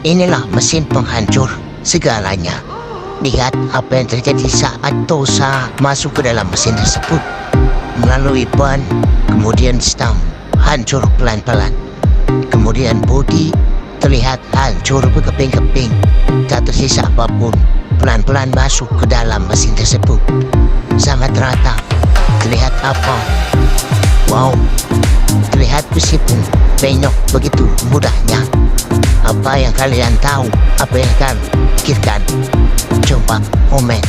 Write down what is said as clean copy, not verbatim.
Inilah mesin penghancur segalanya. Lihat apa yang terjadi saat Tosa masuk ke dalam mesin tersebut. Melalui ban, kemudian stam, hancur pelan-pelan. Kemudian bodi terlihat hancur berkeping-keping. Tak tersisa apapun, pelan-pelan masuk ke dalam mesin tersebut. Sangat rata. Terlihat apa? Wow, terlihat besi pun penyok begitu mudahnya. Apa yang kalian tahu? Apa yang kalian pikirkan? Coba komen.